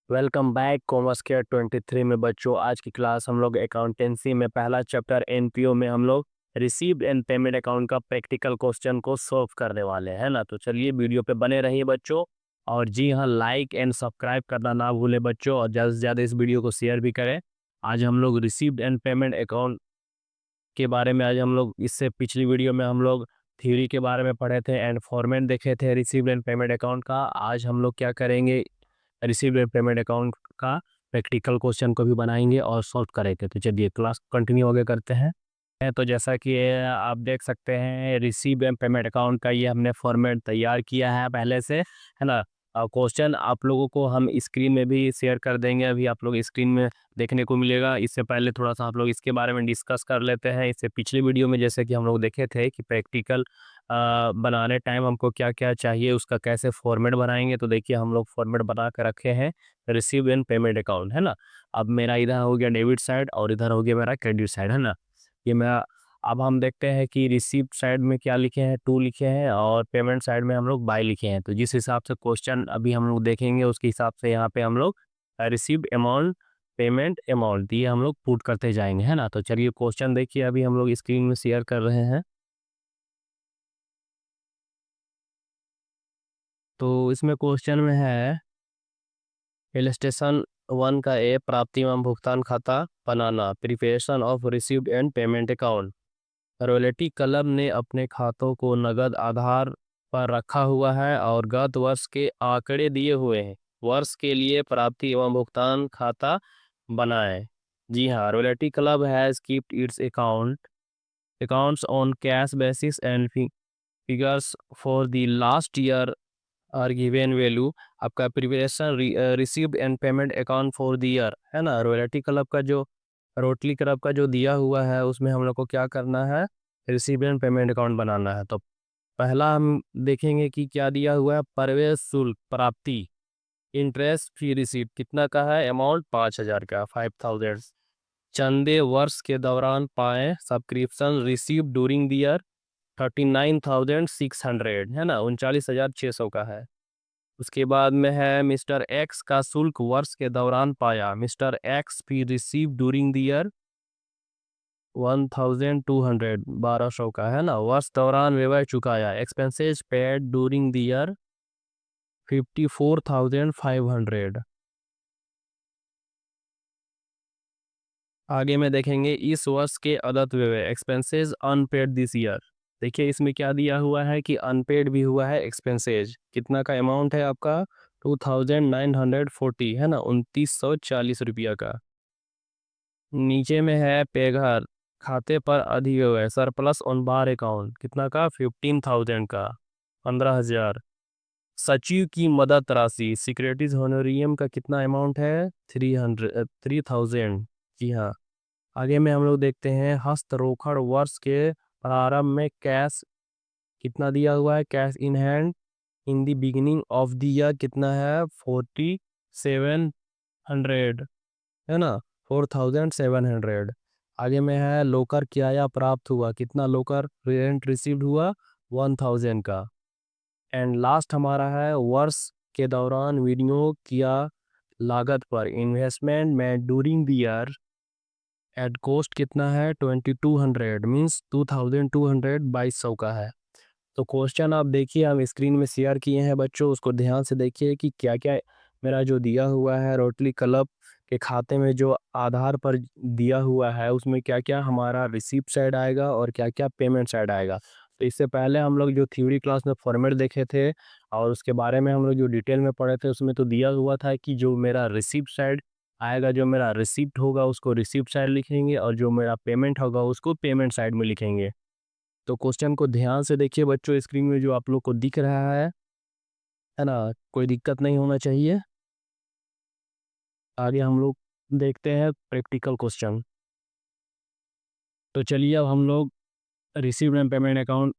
Welcome back commerce care 23 में बच्चों। आज की क्लास हम लोग अकाउंटेंसी में पहला चैप्टर एनपीओ में हम लोग रिसीव्ड एंड पेमेंट अकाउंट का प्रैक्टिकल क्वेश्चन को सॉल्व करने वाले हैं ना। तो चलिए वीडियो पे बने रहिए बच्चों। और जी हाँ, लाइक एंड सब्सक्राइब करना ना भूलें बच्चों, और ज़्यादा से ज़्यादा इस वीडियो को शेयर भी करें। आज हम लोग रिसीव्ड एंड पेमेंट अकाउंट के बारे में, आज हम लोग इससे पिछली वीडियो में हम लोग थ्योरी के बारे में पढ़े थे एंड फॉर्मेट देखे थे रिसीव्ड एंड पेमेंट अकाउंट का। आज हम लोग क्या करेंगे, रिसीव्ड एंड पेमेंट अकाउंट का प्रैक्टिकल क्वेश्चन को भी बनाएंगे और सॉल्व करेंगे। तो चलिए क्लास कंटिन्यू आगे करते हैं। तो जैसा कि आप देख सकते हैं, रिसीव एंड पेमेंट अकाउंट का ये हमने फॉर्मेट तैयार किया है पहले से, है ना। क्वेश्चन आप लोगों को हम स्क्रीन में भी शेयर कर देंगे, अभी आप लोग स्क्रीन में देखने को मिलेगा। इससे पहले थोड़ा सा आप लोग इसके बारे में डिस्कस कर लेते हैं। इससे पिछली वीडियो में जैसे कि हम लोग देखे थे कि प्रैक्टिकल बनाने टाइम हमको क्या क्या चाहिए, उसका कैसे फॉर्मेट बनाएंगे। तो देखिए हम लोग फॉर्मेट बना कर रखे हैं रिसीव एंड पेमेंट अकाउंट, है ना। अब मेरा इधर हो गया डेबिट साइड और इधर हो गया मेरा क्रेडिट साइड, है ना। ये मैं अब हम देखते हैं कि रिसीप्ट साइड में क्या लिखे हैं, टू लिखे हैं, और पेमेंट साइड में हम लोग बाय लिखे हैं। तो जिस हिसाब से क्वेश्चन अभी हम लोग देखेंगे उसके हिसाब से यहाँ पे हम लोग रिसीव्ड अमाउंट, पेमेंट अमाउंट, ये हम लोग पुट करते जाएंगे, है ना। तो चलिए क्वेश्चन देखिए, अभी हम लोग स्क्रीन में शेयर कर रहे हैं। तो इसमें क्वेश्चन में है इलस्ट्रेशन 1 का ए, प्राप्ति एवं भुगतान खाता बनाना, preparation of received and payment account. Royalty club ने अपने खातों को नगद आधार पर रखा हुआ है और गत वर्ष के आंकड़े दिए हुए हैं। वर्ष के लिए प्राप्ति एवं भुगतान खाता बनाएं। जी हाँ, royalty club has kept its accounts on cash basis and figures for the last year are given value. आपका preparation received and payment account for the year, है ना। रोटली क्लब का जो दिया हुआ है उसमें हम लोग को क्या करना है, रिसीव एंड पेमेंट अकाउंट बनाना है। तो पहला हम देखेंगे कि क्या दिया हुआ है, प्रवेश शुल्क प्राप्ति, इंटरेस्ट फी रिसीव कितना का है, अमाउंट 5,000 का, 5,000। चंदे वर्ष के दौरान पाए, subscription receive during the year 39,600, है ना, 39,600 का है। उसके बाद में है मिस्टर एक्स का शुल्क वर्ष के दौरान पाया, mister X fee receive during the year 1,200, 1200 का, है ना। वर्ष दौरान व्यय चुकाया, expenses paid during the year 54,500। आगे में देखेंगे इस वर्ष के अदत्त व्यय, एक्सपेंसेस अनपेड दिस ईयर। देखिए इसमें क्या दिया हुआ है कि अनपेड भी हुआ है एक्सपेंसेज, कितना का अमाउंट है आपका 2,940, है ना, 2,940 रुपया का। नीचे में है पेघर, खाते पर अधिव्यय सरप्लस ऑन बार अकाउंट, कितना का 15,000 का, 15,000। सचिव की मदद राशि, सिक्योरिटीज होनोरियम का कितना अमाउंट है, 3,000। जी हाँ। आगे में हम लोग देखते हैं हस्तरोखड़ वर्ष के प्रारंभ में कैश कितना दिया हुआ है, cash in hand in the beginning of the year कितना है, 4,700, है ना, 4,700। आगे में है लोकर किराया प्राप्त हुआ, कितना लोकर रेंट रिसीव्ड हुआ, 1,000 का। एंड लास्ट हमारा है वर्ष के दौरान विनियोग किया लागत पर, इन्वेस्टमेंट में during the year at cost कितना है, 2,200, मीन्स 2,200, 2,200 का है। तो क्वेश्चन आप देखिए, हम स्क्रीन में शेयर किए हैं बच्चों, उसको ध्यान से देखिए कि क्या क्या मेरा जो दिया हुआ है रोटरी क्लब के खाते में जो आधार पर दिया हुआ है उसमें क्या क्या हमारा रिसीप्ट साइड आएगा और क्या क्या पेमेंट साइड आएगा। तो इससे पहले हम लोग जो थ्योरी क्लास में फॉर्मेट देखे थे और उसके बारे में हम लोग जो डिटेल में पढ़े थे उसमें तो दिया हुआ था कि जो मेरा रिसीप्ट साइड आएगा, जो मेरा रिसीप्ट होगा उसको रिसीप्ट साइड लिखेंगे और जो मेरा पेमेंट होगा उसको पेमेंट साइड में लिखेंगे। तो क्वेश्चन को ध्यान से देखिए बच्चों, स्क्रीन में जो आप लोग को दिख रहा है ना, कोई दिक्कत नहीं होना चाहिए। आगे हम लोग देखते हैं प्रैक्टिकल क्वेश्चन। तो चलिए अब हम लोग रिसीव्ड एंड पेमेंट अकाउंट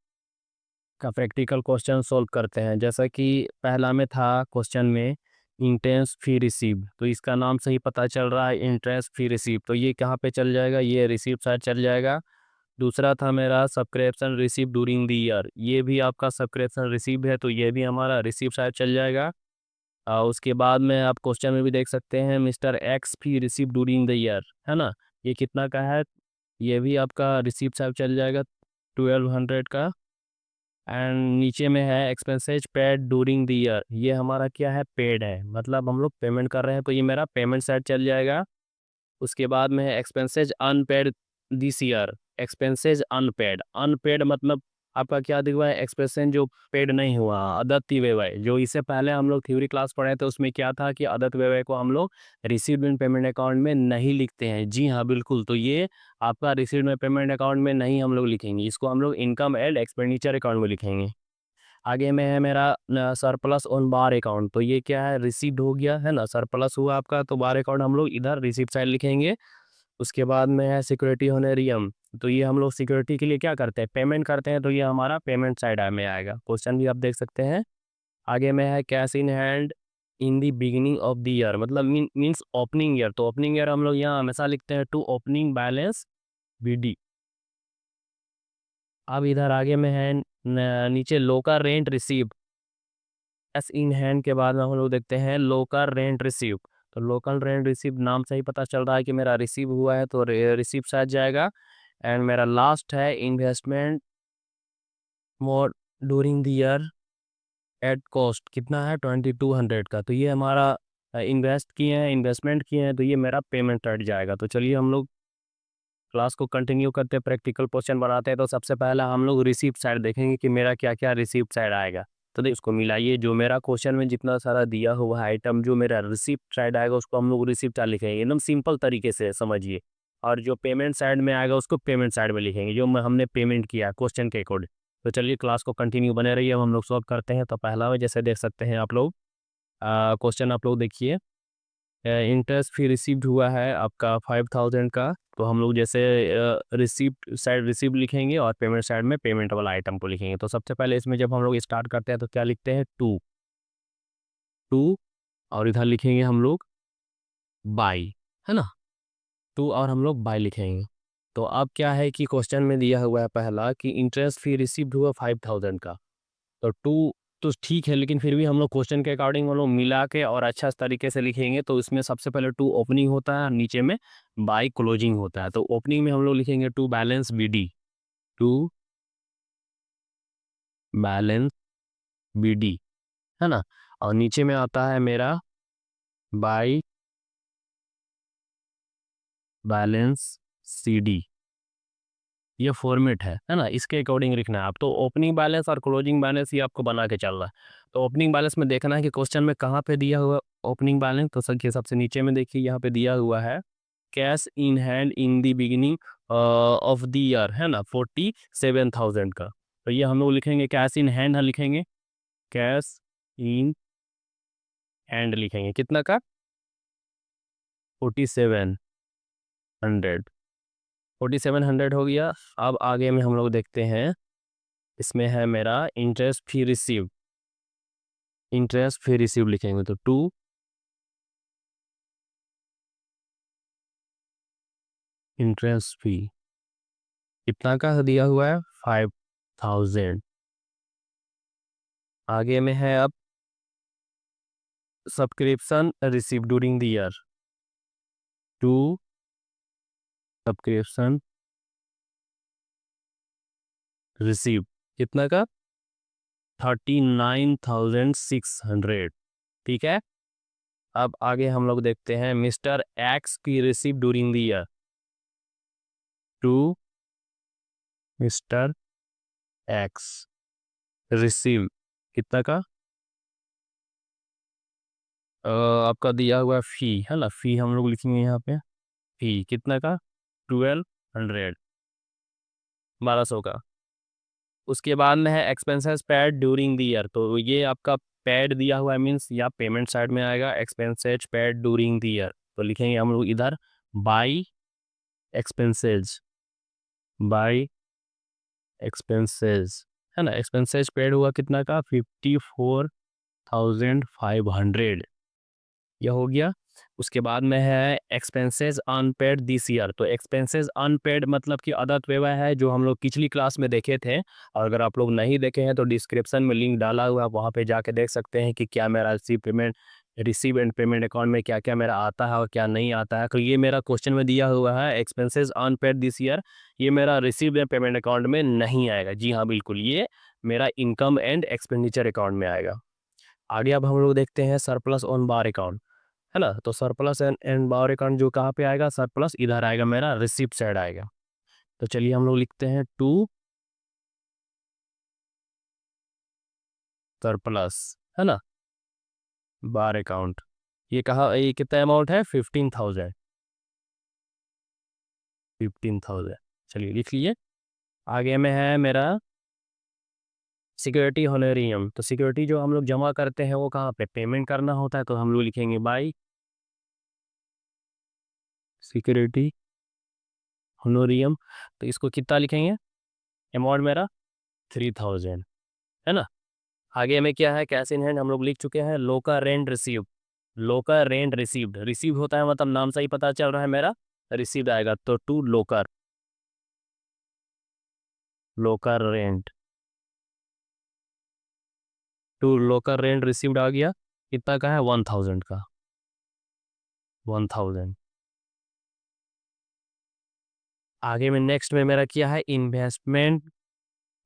का प्रैक्टिकल क्वेश्चन सॉल्व करते हैं। जैसा कि पहला में था क्वेश्चन में इंटरेस्ट फी रिसीव, तो इसका नाम से ही पता चल रहा है इंटरेस्ट फी रिसीव, तो ये कहाँ पे चल जाएगा, ये रिसीव साइड चल जाएगा। दूसरा था मेरा subscription receive during the year, ये भी आपका सब्सक्रिप्शन रिसीव है तो ये भी हमारा रिसीव साइड चल जाएगा। उसके बाद में आप क्वेश्चन में भी देख सकते हैं mister X fee receive during the year, है ना, ये कितना का है, ये भी आपका रिसीप्ट साहब चल जाएगा 1200 का। एंड नीचे में है expenses paid during the year, ये हमारा क्या है, पेड है, मतलब हम लोग पेमेंट कर रहे हैं तो ये मेरा पेमेंट साइड चल जाएगा। उसके बाद में है expenses unpaid this year, expenses unpaid, unpaid मतलब आपका क्या दिख रहा है, एक्सपेंसेज जो पेड नहीं हुआ, अदत्त व्यय, जो इससे पहले हम लोग थ्योरी क्लास पढ़े थे उसमें क्या था कि अदत्त व्यय को हम लोग रिसीव्ड इन पेमेंट अकाउंट में नहीं लिखते हैं। जी हाँ बिल्कुल, तो ये आपका रिसीव्ड इन पेमेंट अकाउंट में नहीं हम लोग लिखेंगे, इसको हम लोग इनकम एंड एक्सपेंडिचर अकाउंट में लिखेंगे। आगे में है मेरा सरप्लस ऑन बार अकाउंट, तो ये क्या है, रिसीव्ड हो गया है ना, सरप्लस हुआ आपका, तो बार अकाउंट हम लोग इधर रिसीव्ड साइड लिखेंगे। उसके बाद में है सिक्योरिटी होनेरियम, तो ये हम लोग सिक्योरिटी के लिए क्या करते हैं, पेमेंट करते हैं, तो ये हमारा पेमेंट साइड में आएगा, क्वेश्चन भी आप देख सकते हैं। आगे में है cash in hand in the beginning of the year, मतलब मीन्स ओपनिंग ईयर, तो ओपनिंग ईयर हम लोग यहाँ हमेशा लिखते हैं टू ओपनिंग बैलेंस बीडी। अब इधर आगे में है नीचे local rent receive, cash in hand के बाद में हम लोग देखते हैं लोकल रेंट रिसीव, तो लोकल रेंट रिसीव नाम से ही पता चल रहा है कि मेरा रिसीव हुआ है, तो रिसीव साइड जाएगा। एंड मेरा लास्ट है investment more during the year at cost, कितना है 2200 का, तो ये हमारा इन्वेस्ट किए हैं, इन्वेस्टमेंट किए हैं, तो ये मेरा पेमेंट कट जाएगा। तो चलिए हम लोग क्लास को कंटिन्यू करते हैं, प्रैक्टिकल क्वेश्चन बनाते हैं। तो सबसे पहले हम लोग रिसीप्ट साइड देखेंगे कि मेरा क्या क्या रिसीप्ट साइड आएगा, तो देखिए उसको मिलाइए, जो मेरा क्वेश्चन में जितना सारा दिया हुआ है आइटम, जो मेरा रिसीप्ट साइड आएगा उसको हम लोग रिसीप्ट साइड लिखेंगे, एकदम सिंपल तरीके से समझिए। और जो पेमेंट साइड में आएगा उसको पेमेंट साइड में लिखेंगे, जो हमने पेमेंट किया क्वेश्चन के अकॉर्डिंग। तो चलिए क्लास को कंटिन्यू बने रहिए, अब हम लोग सॉल्व करते हैं। तो पहला में जैसे देख सकते हैं आप लोग, क्वेश्चन आप लोग देखिए, इंटरेस्ट फी रिसीव्ड हुआ है आपका 5000 का, तो हम लोग जैसे रिसीप्ट साइड रिसीव लिखेंगे और पेमेंट साइड में पेमेंट वाला आइटम को लिखेंगे। तो सबसे पहले इसमें जब हम लोग स्टार्ट करते हैं तो क्या लिखते हैं, टू टू, और इधर लिखेंगे हम लोग बाई, है ना, टू और हम लोग बाई लिखेंगे। तो अब क्या है कि क्वेश्चन में दिया हुआ है पहला कि इंटरेस्ट फी रिसीव्ड हुआ 5000 का, तो टू तो ठीक है, लेकिन फिर भी हम लोग क्वेश्चन के अकॉर्डिंग हम लोग मिला के और अच्छा तरीके से लिखेंगे। तो इसमें सबसे पहले टू ओपनिंग होता है, नीचे में बाई क्लोजिंग होता है। तो ओपनिंग में हम लोग लिखेंगे to balance BD, to balance BD, है ना, और नीचे में आता है मेरा बाई बैलेंस सीडी, ये फॉर्मेट है ना, इसके अकॉर्डिंग लिखना है आप। तो ओपनिंग बैलेंस और क्लोजिंग बैलेंस ये आपको बना के चल रहा है। तो ओपनिंग बैलेंस में देखना है कि क्वेश्चन में कहाँ पे दिया हुआ ओपनिंग बैलेंस, तो सबसे नीचे में देखिए यहाँ पे दिया हुआ है cash in hand in the beginning of the year, है ना, 47,000 का, तो ये हम लोग लिखेंगे कैश इन हैंड लिखेंगे, कैश इन हैंड लिखेंगे कितना का, 4700, 4700 हो गया। अब आगे में हम लोग देखते हैं, इसमें है मेरा इंटरेस्ट फी रिसीव, इंटरेस्ट फी रिसीव लिखेंगे, तो टू इंटरेस्ट फी कितना का दिया हुआ है, 5000। आगे में है अब subscription receive during the year, to subscription receive कितना का, 39,600, ठीक है। अब आगे हम लोग देखते हैं मिस्टर एक्स की receive during the year, to mister X receive कितना का, आपका दिया हुआ फी, है ना, फी हम लोग लिखेंगे यहाँ पे, फी कितना का, 1200, 1200 का। उसके बाद में है expenses paid during the year, तो ये आपका पेड दिया हुआ है, मीन्स या पेमेंट साइड में आएगा, expenses paid during the year, तो लिखेंगे हम लोग इधर बाई एक्सपेंसेस, बाई एक्सपेंसेस, है ना, एक्सपेंसेस पेड हुआ कितना का, 54,500, यह हो गया। उसके बाद में है एक्सपेंसेस अनपेड दिस ईयर, तो एक्सपेंसेस अनपेड मतलब कि अदत्त व्यय है, जो हम लोग पिछली क्लास में देखे थे, और अगर आप लोग नहीं देखे हैं तो डिस्क्रिप्शन में लिंक डाला हुआ है, वहाँ पे जाके देख सकते हैं कि क्या मेरा receive payment receive and payment account में क्या क्या मेरा आता है और क्या नहीं आता है। तो ये मेरा क्वेश्चन में दिया हुआ है एक्सपेंसेस अनपेड दिस ईयर, ये मेरा रिसीव एंड पेमेंट अकाउंट में नहीं आएगा। जी हाँ बिल्कुल, ये मेरा इनकम एंड एक्सपेंडिचर अकाउंट में आएगा। आगे अब हम लोग देखते हैं सरप्लस ऑन बार अकाउंट, है ना। तो surplus and and bar account जो कहाँ पे आएगा, सरप्लस इधर आएगा, मेरा रिसिप्ट साइड आएगा। तो चलिए हम लोग लिखते हैं टू सरप्लस, है ना, बार अकाउंट। ये कहा, ये कितना अमाउंट है, 15,000, 15,000। चलिए लिख लिए। आगे में है मेरा सिक्योरिटी होनोरियम। तो सिक्योरिटी जो हम लोग जमा करते हैं वो कहाँ पे पेमेंट करना होता है, तो हम लोग लिखेंगे बाई सिक्योरिटी होनोरियम। तो इसको कितना लिखेंगे, अमाउंट मेरा 3,000, है ना। आगे में क्या है, कैश इन हैंड हम लोग लिख चुके हैं। लोका रेंट रिसीव, लोका रेंट रिसीव्ड, रिसीव होता है मतलब नाम से ही पता चल रहा है मेरा रिसीव्ड आएगा। तो to locker, locker rent, to locker rent received आ गया। कितना का है, 1,000 का, 1,000। आगे में नेक्स्ट में मेरा क्या है, investment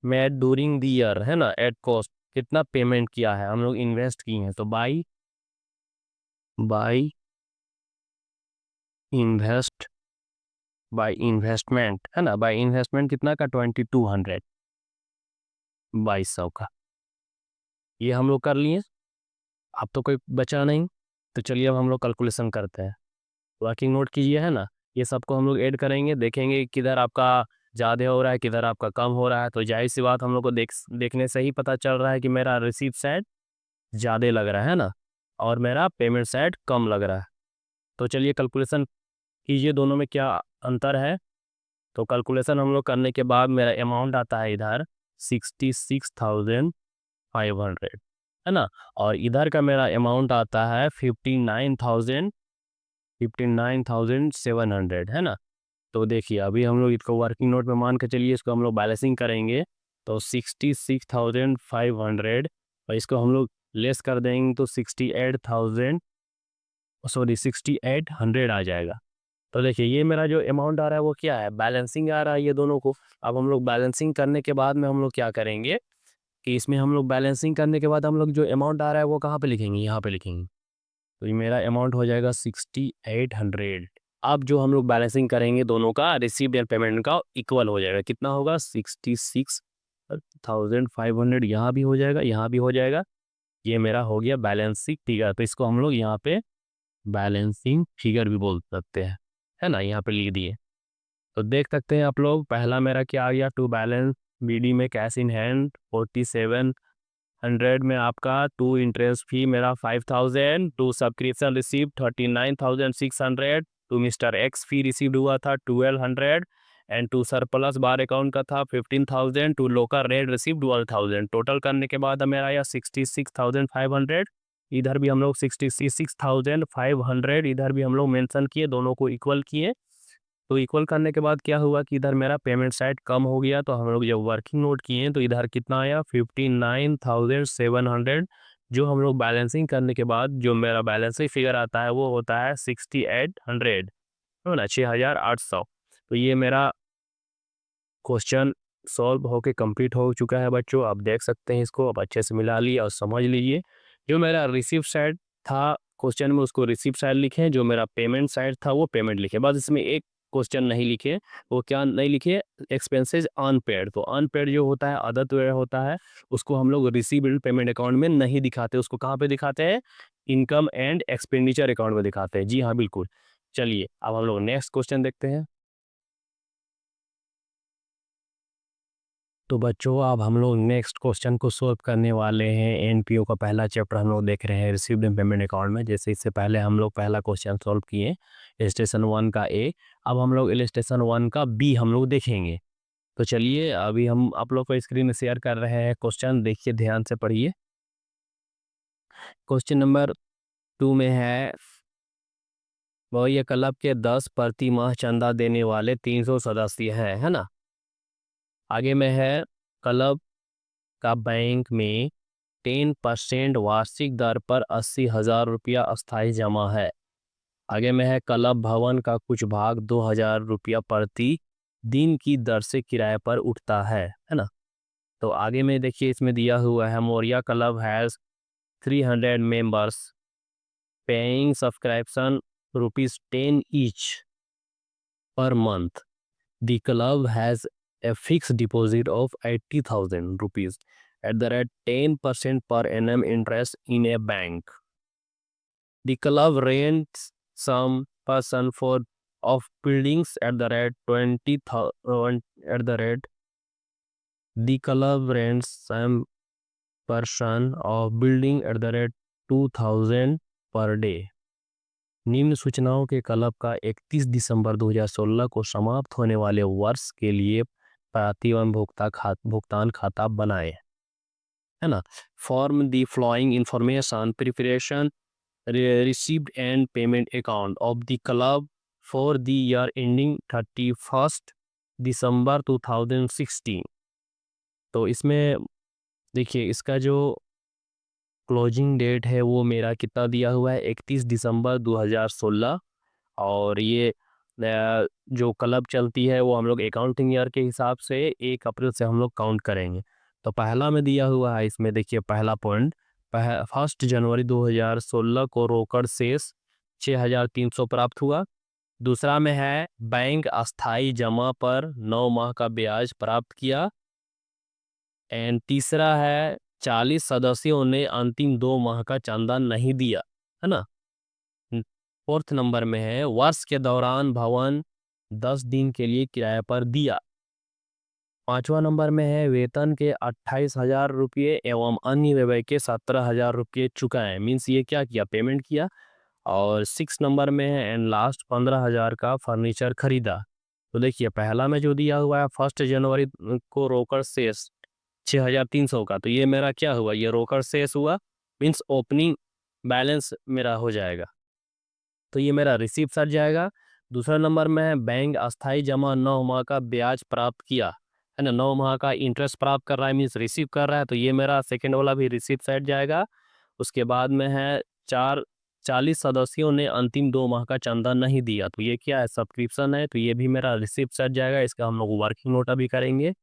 made during the year, है ना, एट कॉस्ट। कितना पेमेंट किया है, हम लोग इन्वेस्ट किए हैं, तो by, by invest, by investment, है ना, बाई इन्वेस्टमेंट कितना का, 2,200, 2,200 का। ये हम लोग कर लिए। अब तो कोई बचा नहीं, तो चलिए अब हम लोग कैलकुलेशन करते हैं। वर्किंग नोट कीजिए, है ना। ये सबको हम लोग ऐड करेंगे, देखेंगे किधर आपका ज़्यादा हो रहा है किधर आपका कम हो रहा है। तो जाहिर सी बात हम लोग को देखने से ही पता चल रहा है कि मेरा रिसीव साइड ज़्यादा लग रहा है ना, और मेरा पेमेंट साइड कम लग रहा है। तो चलिए कैलकुलेशन कीजिए दोनों में क्या अंतर है। तो कैलकुलेशन हम लोग करने के बाद मेरा अमाउंट आता है इधर 66,500, है ना। और इधर का मेरा अमाउंट आता है 59,000, 59,700, है ना। तो देखिए अभी हम लोग इसको वर्किंग नोट में मान के चलिए, इसको हम लोग बैलेंसिंग करेंगे। तो 66,500 और इसको हम लोग लेस कर देंगे तो 68,000, सॉरी 6,800 आ जाएगा। तो देखिए ये मेरा जो अमाउंट आ रहा है वो क्या है, बैलेंसिंग आ रहा है ये दोनों को। अब हम लोग बैलेंसिंग करने के बाद में हम लोग क्या करेंगे कि इसमें हम लोग बैलेंसिंग करने के बाद हम लोग जो अमाउंट आ रहा है वो कहाँ पे लिखेंगे, यहाँ पे लिखेंगे। तो ये मेरा अमाउंट हो जाएगा 6,800। अब जो हम लोग बैलेंसिंग करेंगे दोनों का रिसीव्ड एंड पेमेंट का इक्वल हो जाएगा, कितना होगा, 66,500, यहाँ भी हो जाएगा, यहाँ भी हो जाएगा। ये मेरा हो गया बैलेंसिंग फिगर। तो इसको हम लोग यहाँ पे बैलेंसिंग फिगर भी बोल सकते हैं, है ना, यहाँ पे लिख दिए। तो देख सकते हैं आप लोग, पहला मेरा क्या आ गया, टू बैलेंस बीडी में कैश इन हैंड 4700 में आपका, टू इंटरेस्ट फी मेरा 5,000, to subscription receive 39,600, to mister X fee received हुआ था 1,200, and to surplus bar account का था 15,000, to local rate receive 12,000। Total करने के बाद मेरा आया 66,500। इधर भी हम लोग 66,500 इधर भी हम लोग मेंशन किए, दोनों को इक्वल किए। तो इक्वल करने के बाद क्या हुआ कि इधर मेरा पेमेंट साइड कम हो गया। तो हम लोग जब वर्किंग नोट किए तो इधर कितना आया, 59,700। जो हम लोग बैलेंसिंग करने के बाद जो मेरा बैलेंसिंग फिगर आता है वो होता है 6,800, है ना, 6,800। तो ये मेरा क्वेश्चन सॉल्व होके कंप्लीट हो चुका है बच्चों। आप देख सकते हैं इसको, आप अच्छे से मिला लिए और समझ लीजिए। जो मेरा रिसीव साइड था क्वेश्चन में उसको रिसीव साइड लिखे, जो मेरा पेमेंट साइड था वो पेमेंट लिखे। बस इसमें एक क्वेश्चन नहीं लिखे, वो क्या नहीं लिखे, एक्सपेंसेस अनपेड। तो अनपेड जो होता है अदर वे होता है, उसको हम लोग रिसीव्ड पेमेंट अकाउंट में नहीं दिखाते, उसको कहाँ पे दिखाते हैं, इनकम एंड एक्सपेंडिचर अकाउंट में दिखाते हैं। जी हाँ बिल्कुल। चलिए अब हम लोग नेक्स्ट क्वेश्चन देखते हैं। तो बच्चों अब हम लोग नेक्स्ट क्वेश्चन को सॉल्व करने वाले हैं। एनपीओ का पहला चैप्टर हम लोग देख रहे हैं रिसीव्ड एंड पेमेंट अकाउंट में। जैसे इससे पहले हम लोग पहला क्वेश्चन सॉल्व किए इलस्ट्रेशन 1 का ए, अब हम लोग इलस्ट्रेशन 1 का बी हम लोग देखेंगे। तो चलिए अभी हम आप लोग को स्क्रीन में शेयर कर रहे हैं क्वेश्चन, देखिए ध्यान से पढ़िए। क्वेश्चन नंबर 2 में है, वह ये क्लब के 10 प्रति माह चंदा देने वाले 300 सदस्य हैं, है ना। आगे में है, क्लब का बैंक में 10% वार्षिक दर पर 80,000 रुपया अस्थायी जमा है। आगे में है क्लब भवन का कुछ भाग 2,000 रुपया प्रति दिन की दर से किराए पर उठता है ना। तो आगे में देखिए इसमें दिया हुआ है मोरिया club has 300 members paying subscription ₹10 each per month. The club has a fixed deposit of 80,000 rupees at the rate 10% per annum interest in a bank. The club rents some person for of buildings at the rate 20,000 at the rate. The club rents some person of building at the rate 2,000 per day. निम्न सूचनाओं के club का 31 दिसंबर 2016 को समाप्त होने वाले वर्ष के लिए प्रतिमाह भुगतान खाता बनाए, है ना। Form the flowing information preparation received and payment account of the club for the year ending 31 दिसंबर 2016। तो इसमें देखिए इसका जो क्लोजिंग डेट है वो मेरा कितना दिया हुआ है 31 दिसंबर 2016। और ये जो क्लब चलती है वो हम लोग अकाउंटिंग ईयर के हिसाब से 1 अप्रैल से हम लोग काउंट करेंगे। तो पहला में दिया हुआ है इसमें देखिए पहला पॉइंट 1 जनवरी 2016 को रोकड़ शेष 6,300 प्राप्त हुआ। दूसरा में है बैंक अस्थाई जमा पर 9 माह का ब्याज प्राप्त किया। एंड तीसरा है 40 सदस्यों ने अंतिम 2 माह का चंदा नहीं दिया, है ना। फोर्थ नंबर में है वर्ष के दौरान भवन 10 दिन के लिए किराए पर दिया। पांचवा नंबर में है वेतन के 28,000 रुपये एवं अन्य व्यय के 17,000 रुपये चुकाए, मीन्स ये क्या किया पेमेंट किया। और 6 नंबर में है एंड लास्ट 15,000 का फर्नीचर खरीदा। तो देखिए पहला में जो दिया हुआ है 1 जनवरी को रोकड़ शेष 6,300 का, तो ये मेरा क्या हुआ ये रोकड़ शेष हुआ, मीन्स ओपनिंग बैलेंस मेरा हो जाएगा, तो ये मेरा रिसीप्ट सट जाएगा। दूसरा नंबर में है बैंक अस्थाई जमा 9 माह का ब्याज प्राप्त किया, है ना, 9 माह का इंटरेस्ट प्राप्त कर रहा है मीन्स रिसीव कर रहा है, तो ये मेरा सेकेंड वाला भी रिसीप्ट सट जाएगा। उसके बाद में है 40 सदस्यों ने अंतिम 2 माह का चंदा नहीं दिया, तो ये क्या है सब्सक्रिप्शन है, तो ये भी मेरा रिसीप्ट सट जाएगा। इसका हम लोग वर्किंग नोट अभी करेंगे।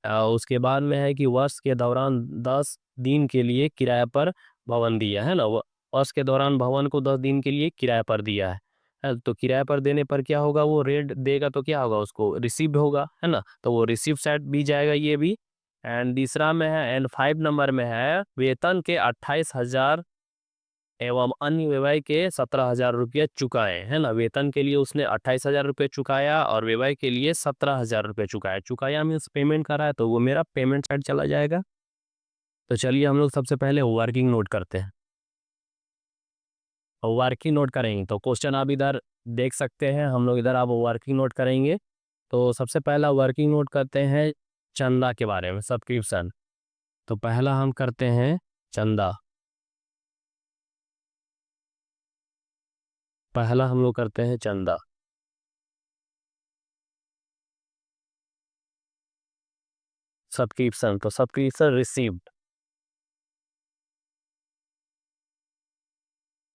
उसके बाद में है कि वर्ष के दौरान 10 दिन के लिए किराए पर भवन दिया, है ना। वर्ष के दौरान भवन को 10 दिन के लिए किराए पर दिया है। तो किराए पर देने पर क्या होगा वो रेंट देगा तो क्या होगा उसको रिसीव होगा, है ना, तो वो रिसीव साइड भी जाएगा ये भी। एंड तीसरा में है एंड 5 नंबर में है वेतन के 28,000 एवं अन्य व्यय के 17,000 रुपये चुकाए, है ना। वेतन के लिए उसने 28,000 रुपये चुकाया और व्यय के लिए 17,000 रुपये चुकाया मीन्स पेमेंट करा है, तो वो मेरा पेमेंट साइड चला जाएगा। तो चलिए हम लोग सबसे पहले वर्किंग नोट करते हैं। वर्किंग नोट करेंगे तो क्वेश्चन आप इधर देख सकते हैं, हम लोग इधर आप वर्किंग नोट करेंगे। तो सबसे पहला वर्किंग नोट करते हैं चंदा के बारे में, सब्सक्रिप्शन। तो पहला हम करते हैं चंदा, पहला हम लोग करते हैं चंदा सब्सक्रिप्शन। तो सब्सक्रिप्शन रिसीव्ड,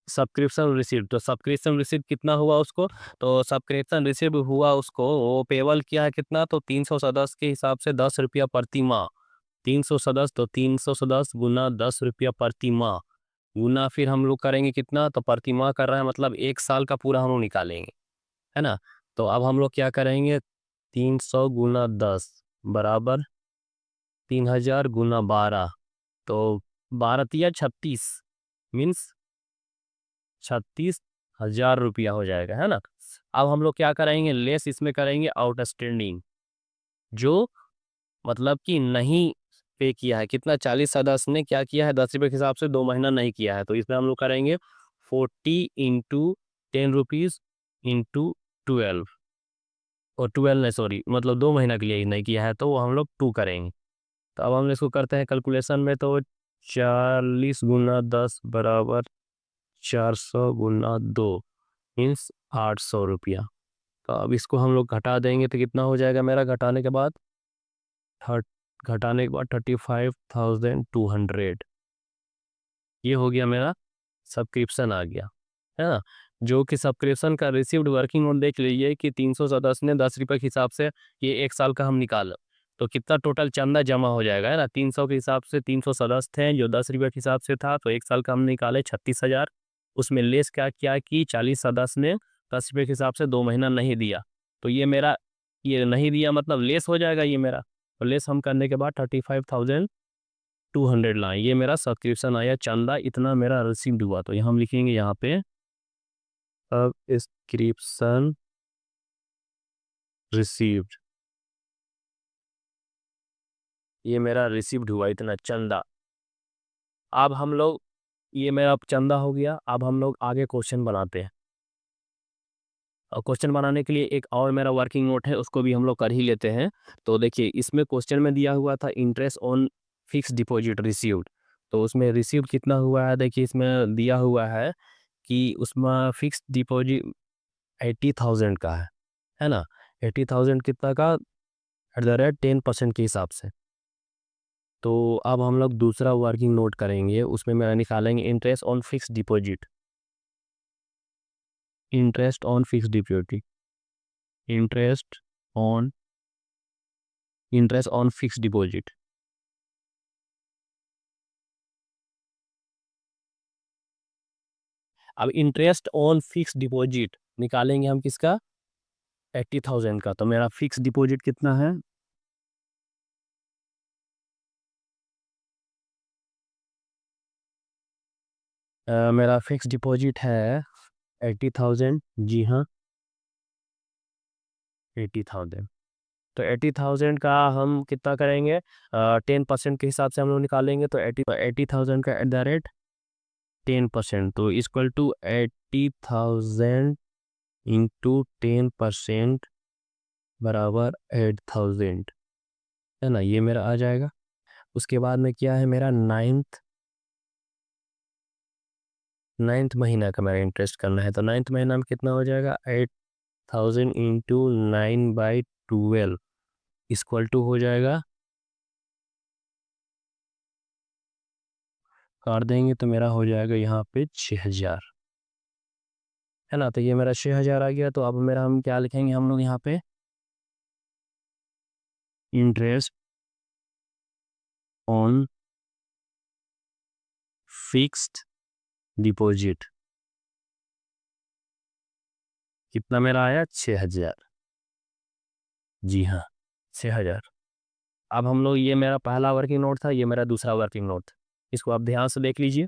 सब्सक्रिप्शन रिसीव्ड, तो सब्सक्रिप्शन रिसीव कितना हुआ उसको, तो सब्सक्रिप्शन रिसीव हुआ उसको वो पेबल किया है कितना, तो 300 सदस्य के हिसाब से 10 रुपया प्रति माह। 300 सदस्य तो 300 सदस्य गुना 10 रुपया प्रति माह गुना फिर हम लोग करेंगे कितना, तो प्रति माह कर रहा है मतलब 1 साल का पूरा हम लोग निकालेंगे, है ना। तो अब हम लोग क्या करेंगे 300 गुना 10 बराबर 3,000 गुना 12, तो 12 तिया 36 मीन्स 36,000 रुपया हो जाएगा, है ना। अब हम लोग क्या करेंगे लेस इसमें करेंगे आउटस्टैंडिंग, जो मतलब कि नहीं पे किया है कितना 40 सदस्य ने क्या किया है 10 रुपये के हिसाब से 2 महीना नहीं किया है, तो इसमें हम लोग करेंगे 40 इंटू 10 रुपीज़ इंटू 12, और 12 नहीं सॉरी मतलब 2 महीना के लिए ही नहीं किया है तो वो हम लोग 2 करेंगे। तो अब हम इसको करते हैं कैलकुलेशन में, तो 40 गुना 10 बराबर 400 गुना 2 मीन्स 800 रुपया। तो अब इसको हम लोग घटा देंगे तो कितना हो जाएगा मेरा घटाने के बाद 35,200। ये हो गया मेरा सब्सक्रिप्शन आ गया, है ना। जो कि सब्सक्रिप्शन का रिसीव्ड वर्किंग नोट देख लीजिए कि 310 ने 10 रुपये के हिसाब से ये 1 साल का हम निकाल, तो कितना टोटल चंदा जमा हो जाएगा, है ना। 300 के हिसाब से 310 थे जो 10 रुपये के हिसाब से था, तो 1 साल का हम निकाले 36,000। उसमें लेस क्या क्या कि 40 ने 10 रुपये के हिसाब से 2 महीना नहीं दिया, तो ये मेरा, ये नहीं दिया मतलब लेस हो जाएगा ये मेरा। तो लेस हम करने के बाद 35,200 लाए, ये मेरा सब्सक्रिप्शन आया, चंदा इतना मेरा रिसीव्ड हुआ। तो यहाँ हम लिखेंगे यहाँ पे सब्सक्रिप्शन रिसीव्ड, ये मेरा रिसीव्ड हुआ इतना चंदा। अब हम लोग, ये मेरा चंदा हो गया, अब हम लोग आगे क्वेश्चन बनाते हैं। और क्वेश्चन बनाने के लिए एक और मेरा वर्किंग नोट है, उसको भी हम लोग कर ही लेते हैं। तो देखिए इसमें क्वेश्चन में दिया हुआ था interest on fix deposit received, तो उसमें रिसीव्ड कितना हुआ है, देखिए इसमें दिया हुआ है कि उसमें फिक्स डिपॉजिट 80,000 का है ना। 80,000 कितना का, एट द रेट 10% के हिसाब से। तो अब हम लोग दूसरा वर्किंग नोट करेंगे, उसमें मेरा निकालेंगे interest on fix deposit, interest on fix deposit, interest on, interest on fix deposit. अब इंटरेस्ट ऑन फिक्स डिपॉजिट निकालेंगे हम किसका, 80,000 का। तो मेरा फिक्स डिपॉजिट कितना है, मेरा फिक्स डिपॉजिट है 80,000, जी हाँ 80,000। तो 80,000 का हम कितना करेंगे, 10% के हिसाब से हम लोग निकालेंगे, तो 80,000 का एट द रेट 10%, तो इक्वल टू 80,000 इंटू 10% बराबर 8,000, है ना, ये मेरा आ जाएगा। उसके बाद में क्या है, मेरा नाइन्थ महीना का मेरा इंटरेस्ट करना है, तो नाइन्थ महीना में कितना हो जाएगा, 8,000 इंटू 9/12 इक्वल टू हो जाएगा, काट देंगे तो मेरा हो जाएगा यहाँ पे 6,000, है ना। तो ये मेरा 6,000 आ गया। तो अब मेरा हम क्या लिखेंगे हम लोग यहाँ पे, इंटरेस्ट ऑन फिक्स्ड डिपॉजिट, कितना मेरा आया 6,000, जी हाँ 6,000। अब हम लोग, ये मेरा पहला वर्किंग नोट था, ये मेरा दूसरा वर्किंग नोट, इसको आप ध्यान से देख लीजिए।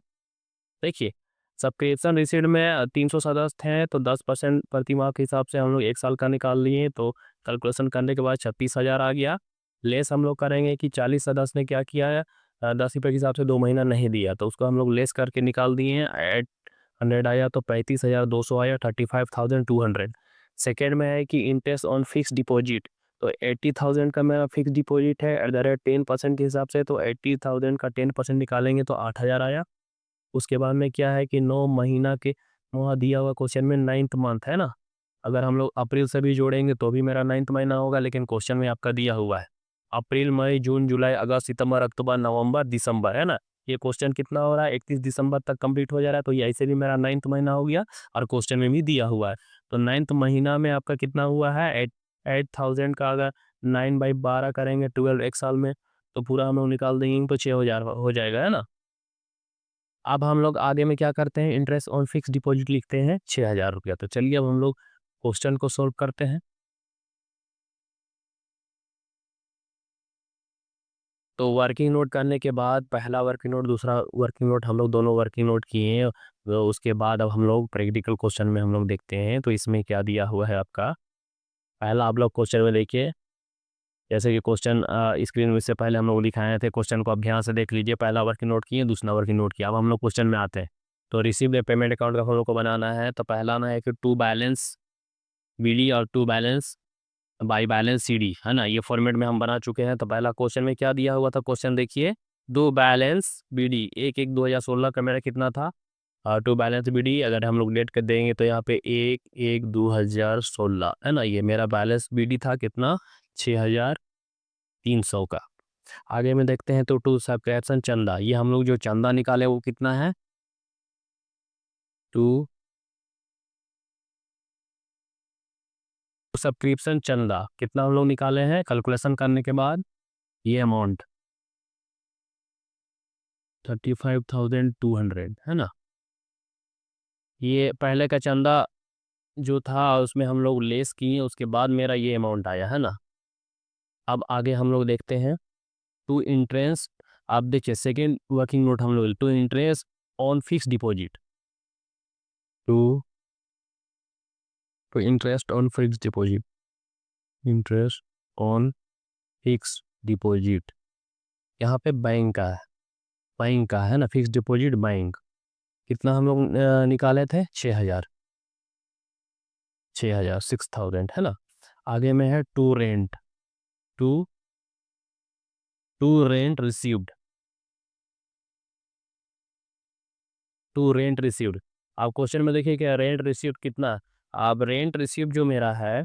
देखिए सब्सक्रिप्शन रिसीट में 300 सदस्य हैं, तो 10% प्रति माह के हिसाब से हम लोग 1 साल का निकाल लिए, तो कैलकुलेशन करने के बाद 36,000 आ गया। लेस हम लोग करेंगे कि 40 सदस्य ने क्या किया है, 10 रुपये के हिसाब से 2 महीना नहीं दिया, तो उसको हम लोग लेस करके निकाल दिए हैं। 800 आया तो 35,200 आया, 35,200। सेकेंड में है कि इंटरेस्ट ऑन फिक्स डिपॉजिट, तो 80,000 का मेरा फिक्स डिपॉजिट है एट द रेट 10% के हिसाब से, तो 80,000 का 10% निकालेंगे तो 8,000 आया। उसके बाद में क्या है कि 9 महीना के, वहाँ दिया हुआ क्वेश्चन में 9th मंथ है ना, अगर हम लोग अप्रैल से भी जोड़ेंगे तो भी मेरा 9th महीना होगा, लेकिन क्वेश्चन में आपका दिया हुआ है अप्रैल मई जून जुलाई अगस्त सितंबर अक्टूबर नवंबर दिसंबर, है ना। ये क्वेश्चन कितना हो रहा है, 31 दिसंबर तक कंप्लीट हो जा रहा है, तो ये ऐसे भी मेरा 9th महीना हो गया, और क्वेश्चन में भी दिया हुआ है। तो 9th महीना में आपका कितना हुआ है, 8,000 का अगर 9/12 करेंगे 12 एक साल में, तो पूरा हम लोग निकाल देंगे तो 6,000 हो जाएगा, है ना। अब हम लोग आगे में क्या करते हैं, इंटरेस्ट ऑन फिक्स डिपॉजिट लिखते हैं 6,000 रुपया। तो चलिए अब हम लोग क्वेश्चन को सॉल्व करते हैं। तो वर्किंग नोट करने के बाद पहला वर्किंग नोट दूसरा वर्किंग नोट हम लोग दोनों वर्किंग नोट किए हैं। तो उसके बाद अब हम लोग प्रैक्टिकल क्वेश्चन में हम लोग देखते हैं, तो इसमें क्या दिया हुआ है आपका। पहला आप लोग क्वेश्चन में देखिए, जैसे कि क्वेश्चन स्क्रीन में से पहले हम लोग दिखाए थे, क्वेश्चन को आप ध्यान से देख लीजिए। पहला वर्किंग नोट किए, दूसरा वर्किंग नोट किया। अब हम लोग क्वेश्चन में आते हैं। तो रिसीव्ड पेमेंट अकाउंट का हम लोग को बनाना है। तो पहला ना है कि टू बैलेंस बीडी और to balance by balance CD, है ना, ये फॉर्मेट में हम बना चुके हैं। तो पहला क्वेश्चन में क्या दिया हुआ था, क्वेश्चन देखिए, दो बैलेंस बीडी 1/1/2016 का मेरा कितना था, टू बैलेंस बीडी अगर हम लोग डेट कर देंगे तो यहाँ पे 1/1/2016, है ना, ये मेरा बैलेंस बीडी था कितना, 6,300 का। आगे में देखते हैं तो टू सब्सक्रिप्शन चंदा, ये हम लोग जो चंदा निकाले वो कितना है, टू सब्सक्रिप्शन चंदा कितना हम लोग निकाले हैं कैलकुलेशन करने के बाद, ये अमाउंट 35,200 है ना। ये पहले का चंदा जो था उसमें हम लोग लेस किए, उसके बाद मेरा ये अमाउंट आया है ना। अब आगे हम लोग देखते हैं टू इंटरेस्ट। आप देखिए सेकेंड वर्किंग नोट हम लोग to interest on fix deposit, to to interest on fix deposit, interest on fix deposit. यहाँ पे बैंक का है ना, फिक्स डिपॉजिट बैंक कितना हम लोग निकाले थे 6,000, 6,000 है ना। आगे में है to rent, to to rent received, to rent received. आप क्वेश्चन में देखिए कि रेंट रिसीव्ड कितना। अब रेंट रिसीव्ड जो मेरा है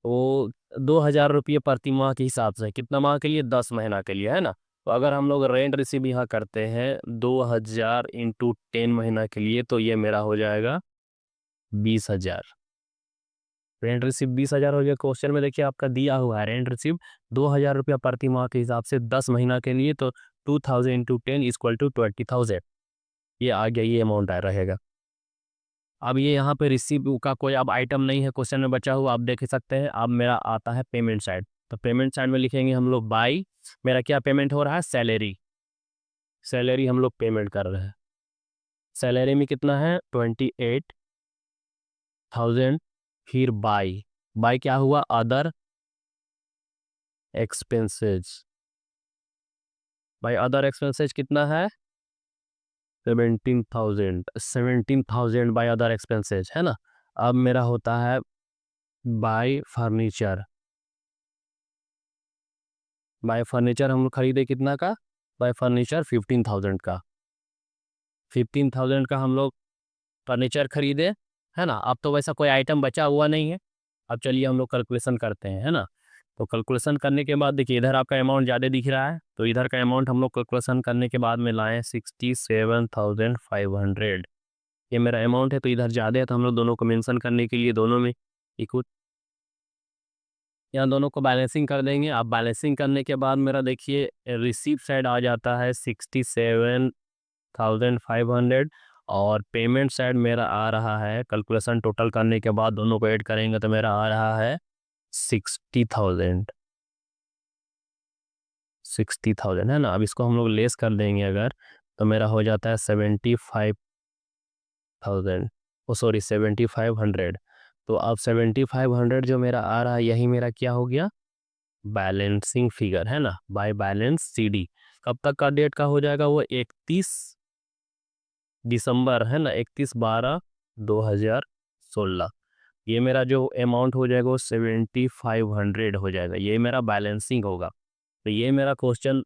वो 2,000 रुपये प्रति माह के हिसाब से, कितना माह के लिए 10 महीना के लिए है ना। तो अगर हम लोग रेंट रिसीव यहाँ करते हैं 2,000 इंटू 10 महीना के लिए, तो ये मेरा हो जाएगा 20,000। रेंट रिसीव 20,000 हो गया। क्वेश्चन में देखिए आपका दिया हुआ है रेंट रिसीव 2,000 रुपया प्रति माह के हिसाब से 10 महीना के लिए, तो 2,000 इंटू 10 इक्वल टू 20,000। ये आ गया, ये अमाउंट रहेगा। अब ये यहाँ पे रिसीव का कोई अब आइटम नहीं है क्वेश्चन में बचा हुआ, आप देख सकते हैं। अब मेरा आता है पेमेंट साइड, तो पेमेंट साइड में लिखेंगे हम लोग बाई, मेरा क्या पेमेंट हो रहा है सैलरी, सैलरी हम लोग पेमेंट कर रहे हैं। सैलरी में कितना है 28,000। फिर बाई, बाई क्या हुआ other expenses, by other expenses कितना है 17,000 बाई अदर एक्सपेंसेज है ना। अब मेरा होता है बाई फर्नीचर, बाय फर्नीचर हम लोग खरीदे कितना का, बाय फर्नीचर 15,000 का, 15,000 का हम लोग फर्नीचर खरीदे है ना। अब तो वैसा कोई आइटम बचा हुआ नहीं है। अब चलिए हम लोग कैलकुलेशन करते हैं है ना। तो कैलकुलेशन करने के बाद देखिए इधर आपका अमाउंट ज़्यादा दिख रहा है, तो इधर का अमाउंट हम लोग कैलकुलेशन करने के बाद में लाए 67,500। ये मेरा अमाउंट है, तो इधर ज़्यादा है, तो हम लोग दोनों को मेंशन करने के लिए दोनों में इक्वल, यहाँ दोनों को बैलेंसिंग कर देंगे। आप बैलेंसिंग करने के बाद मेरा देखिए रिसीप्ट साइड आ जाता है 67,500, और पेमेंट साइड मेरा आ रहा है कैलकुलेशन टोटल करने के बाद दोनों को ऐड करेंगे तो मेरा आ रहा है 60,000, 60,000 है ना। अब इसको हम लोग लेस कर देंगे अगर, तो मेरा हो जाता है 75,000, ओ सॉरी 7,500। तो अब 7,500 जो मेरा आ रहा है यही मेरा क्या हो गया बैलेंसिंग फिगर है ना, बाय बैलेंस सीडी। कब तक का डेट का हो जाएगा वो 31 दिसंबर है ना, 31/12/2016। ये मेरा जो अमाउंट हो जाएगा वो 7,500 हो जाएगा, ये मेरा बैलेंसिंग होगा। तो ये मेरा क्वेश्चन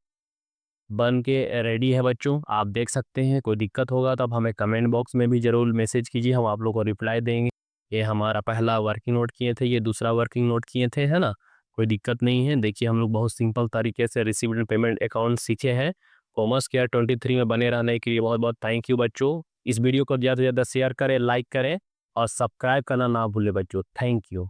बन के रेडी है बच्चों, आप देख सकते हैं। कोई दिक्कत होगा तो आप हमें कमेंट बॉक्स में भी ज़रूर मैसेज कीजिए, हम आप लोग को रिप्लाई देंगे। ये हमारा पहला वर्किंग नोट किए थे, ये दूसरा वर्किंग नोट किए थे है ना। कोई दिक्कत नहीं है। देखिए हम लोग बहुत सिंपल तरीके से रिसीव्ड एंड पेमेंट अकाउंट सीखे हैं। कॉमर्स केयर 23 में बने रहने के लिए बहुत बहुत थैंक यू बच्चों। इस वीडियो को ज़्यादा से ज़्यादा शेयर करें, लाइक करें और सब्सक्राइब करना ना भूलें बच्चों। Thank you.